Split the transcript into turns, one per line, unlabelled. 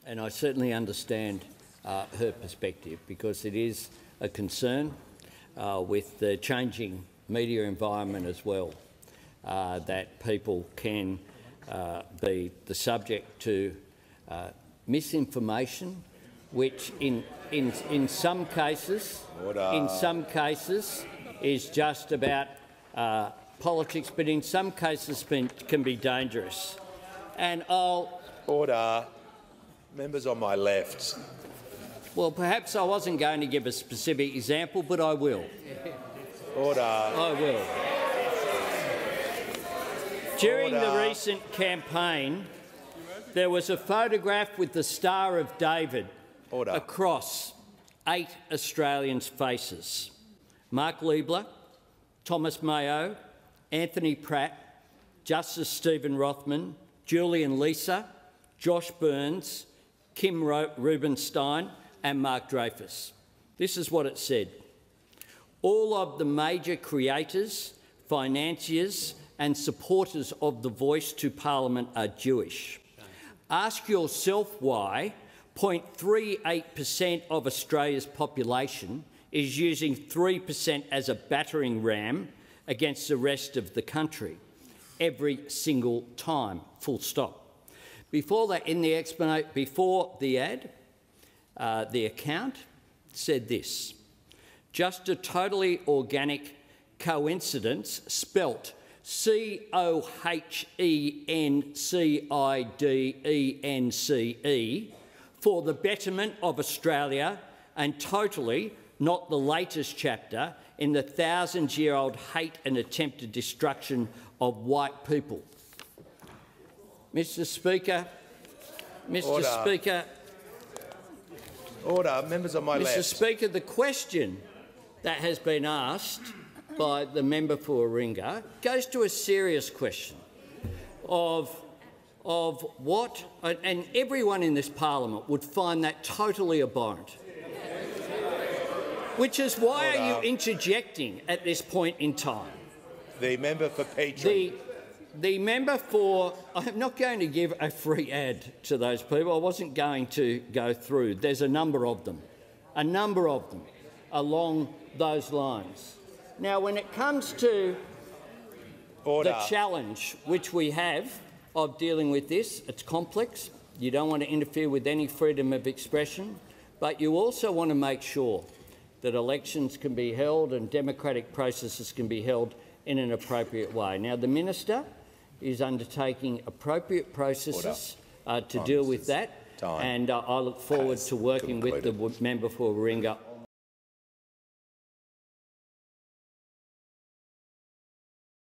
and I certainly understand her perspective, because it is a concern with the changing media environment as well, that people can be the subject to misinformation, which in some cases is just about politics, but in some cases can be dangerous. And
Order. Members on my left.
Well, perhaps I wasn't going to give a specific example, but I will.
Order.
I will. During the recent campaign, there was a photograph with the Star of David across 8 Australians' faces: Mark Liebler, Thomas Mayo, Anthony Pratt, Justice Stephen Rothman, Julian Leeser, Josh Burns, Kim Rubenstein and Mark Dreyfus. This is what it said: all of the major creators, financiers and supporters of the Voice to Parliament are Jewish. Ask yourself why 0.38% of Australia's population is using 3% as a battering ram against the rest of the country every single time, full stop. Before that, in the explanation, before the ad, the account said this: just a totally organic coincidence, spelt COHENCIDENCE, for the betterment of Australia, and totally not the latest chapter in the thousand-year-old hate and attempted destruction of white people. Mr. Speaker,
Order. Members on my left.
Mr. Speaker, the question that has been asked by the member for Warringah goes to a serious question of what, and everyone in this parliament would find that totally abhorrent. Which is why are you interjecting at this point in time?
The member for Petrie.
The member for... I'm not going to give a free ad to those people. I wasn't going to go through. There's a number of them along those lines. Now, when it comes to the challenge which we have of dealing with this, it's complex. You don't want to interfere with any freedom of expression, but you also want to make sure that elections can be held and democratic processes can be held in an appropriate way. Now, the minister is undertaking appropriate processes to deal with that, and I look forward to working with the member for Warringah